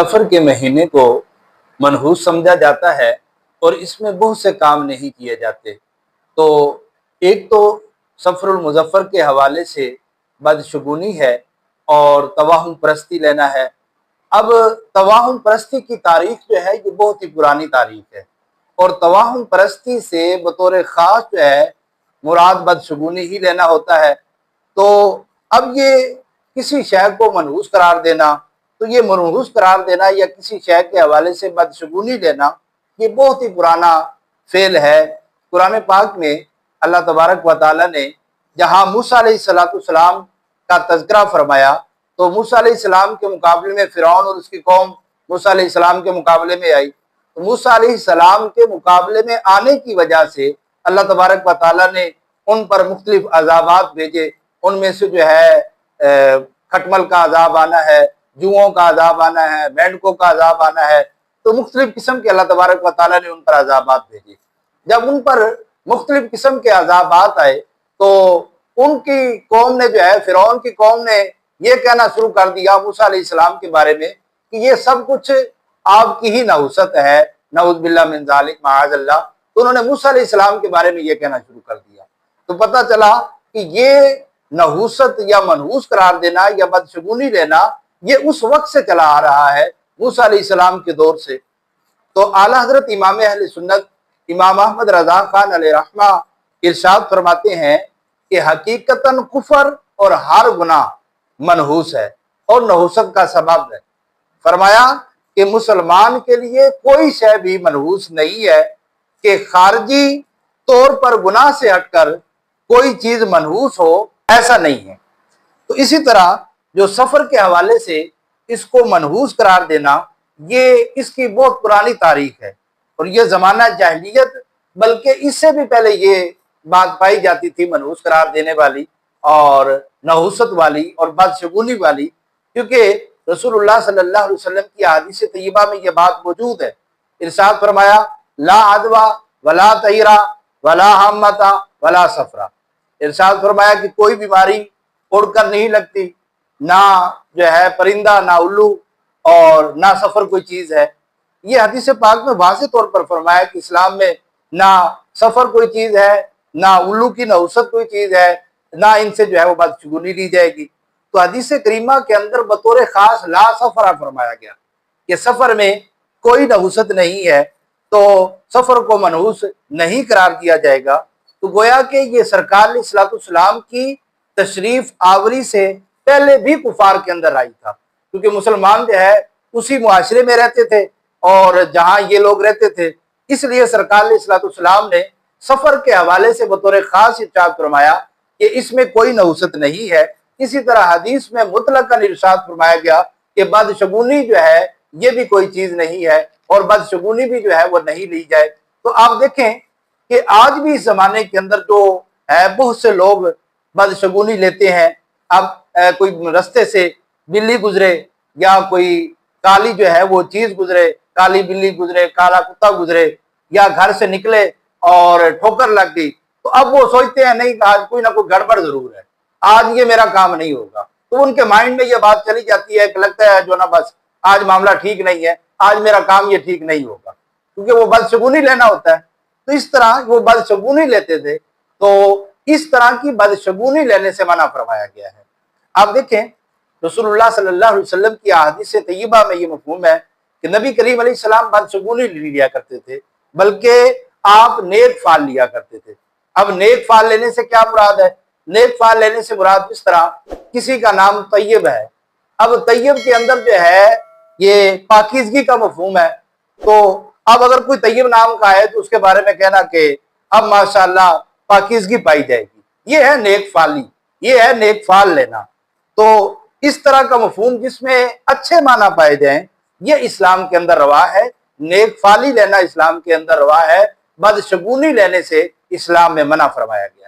सफ़र के महीने को मनहूस समझा जाता है और इसमें बहुत से काम नहीं किए जाते। तो एक तो सफ़रुल मुज़फ़्फ़र के हवाले से बदशगुनी है और तवाहुम परस्ती लेना है। अब तवाहुम परस्ती की तारीख जो है ये बहुत ही पुरानी तारीख है और तवाहुम परस्ती से बतौर ख़ास जो है मुराद बदशगुनी ही लेना होता है। तो अब ये किसी शय को मनहूस करार देना, तो ये मनहूस करार देना या किसी शय के हवाले से बदशगुनी लेना ये बहुत ही पुराना फेल है। कुरान पाक में अल्लाह तबारक व तआला ने जहाँ मूसा अलैहिस्सलाम का तज़किरा फरमाया तो मूसा अलैहिस्सलाम के मुकाबले में फ़िरौन और उसकी कौम मूसा अलैहिस्सलाम के मुकाबले में आई। तो मूसा अलैहिस्सलाम के मुकाबले में आने की वजह से अल्लाह तबारक व तआला ने उन पर मुख्तलिफ अज़ाबात भेजे। उनमें से जो है खटमल का अज़ाब आना है, जुओं का अज़ाब आना है, मेंढकों का अज़ाब आना है। तो मुख्तलिफ किस्म के अल्लाह तबारक व तआला ने उन पर अज़ाबात भेजे। जब उन पर मुख्तलिफ किस्म के अज़ाबात आए तो उनकी कौम ने जो है फ़िरौन की कौम ने ये कहना शुरू कर दिया मूसा अलैहिस्सलाम के बारे में कि ये सब कुछ आपकी ही नहुसत है, नऊज़ बिल्लाह मिन ज़ालिक माअज़ल्लाह। तो उन्होंने मूसा अलैहिस्सलाम के बारे में ये कहना शुरू कर दिया। तो पता चला कि ये नहुसत या मनहूस करार देना या बदशगुनी लेना ये उस वक्त से चला आ रहा है, मूसा अलैहिस्सलाम के दौर से। तो आला हज़रत इमाम अहले सुन्नत इमाम अहमद रज़ा खान अलैहि रहमा इरशाद फरमाते हैं कि हकीकतन कुफर और हर गुनाह मनहूस है और नहुसत का सबब है। फरमाया कि मुसलमान के लिए कोई शय भी मनहूस नहीं है कि खारजी तौर पर गुनाह से हटकर कोई चीज मनहूस हो, ऐसा नहीं है। तो इसी तरह जो सफर के हवाले से इसको मनहूस करार देना ये इसकी बहुत पुरानी तारीख है और ये जमाना जाहिलियत बल्कि इससे भी पहले ये बात पाई जाती थी मनहूस करार देने वाली और नहुसत वाली और बदशगुनी वाली, क्योंकि रसूलुल्लाह सल्लल्लाहु अलैहि वसल्लम की हदीस तय्यबा में ये बात मौजूद है। इरशाद फरमाया ला अदवा वला तैरा वला हमता वला सफरा। इरशाद फरमाया कि कोई बीमारी उड़कर नहीं लगती, ना जो है परिंदा, ना उल्लू और ना सफर कोई चीज है। ये हदीस पाक में वाज़ेह तौर पर फरमाया कि इस्लाम में ना सफर कोई चीज है, ना उल्लू की नहुसत कोई चीज है, ना इनसे जो है वो बदशगुनी ली जाएगी। तो हदीस करीमा के अंदर बतौर खास ला सफरा फरमाया गया कि सफर में कोई नहुसत नहीं है, तो सफर को मनहूस नहीं करार दिया जाएगा। तो गोया कि ये सरकार अलैहिस्सलाम की तशरीफ आवरी से पहले भी कुफार के अंदर आई था, क्योंकि मुसलमान जो है उसी मुआशरे में रहते थे और जहाँ ये लोग रहते थे, इसलिए सरकार अलैहिस्सलाम ने सफर के हवाले से बतौर खास इरशाद फरमाया कि इसमें कोई नहुसत नहीं है। इसी तरह हदीस में मुतलकन इरशाद फरमाया गया कि बदशगुनी जो है ये भी कोई चीज नहीं है और बदशगुनी भी जो है वो नहीं ली जाए। तो आप देखें कि आज भी इस जमाने के अंदर जो है बहुत से लोग बदशगुनी लेते हैं। अब कोई रास्ते से बिल्ली गुजरे या कोई काली जो है वो चीज गुजरे, काली बिल्ली गुजरे, काला कुत्ता गुजरे, या घर से निकले और ठोकर लग गई, तो अब वो सोचते हैं नहीं आज कोई ना कोई गड़बड़ जरूर है, आज ये मेरा काम नहीं होगा। तो उनके माइंड में ये बात चली जाती है कि लगता है जो ना बस आज मामला ठीक नहीं है, आज मेरा काम ये ठीक नहीं होगा, क्योंकि वो बदशगुनी लेना होता है। तो इस तरह वो बदशगुनी लेते थे, तो इस तरह की बदशगुनी लेने से मना फरमाया गया है। आप देखें रसूलुल्लाह सल्लल्लाहु अलैहि वसल्लम की हदीस तय्यबा में ये मफ़हूम है कि नबी करीम अलैहिस्सलाम बदशगुनी लिया करते थे, बल्कि आप नेक फाल लिया करते थे। अब नेक फाल लेने से क्या मुराद है? नेक फाल लेने से मुराद इस तरह किसी का नाम तय्यब है, अब तय्यब के अंदर जो है ये पाकीज़गी का मफ़हूम है। तो अब अगर कोई तय्यब नाम का है तो उसके बारे में कहना कि अब माशाअल्लाह पाकीज़गी पाई जाएगी, ये है नेक फाली, ये है नेक फाल लेना। तो इस तरह का मफ़हूम जिसमें अच्छे माना पाए जाएं ये इस्लाम के अंदर रवा है। नेक फाली लेना इस्लाम के अंदर रवा है, बदशगुनी लेने से इस्लाम में मना फरमाया गया।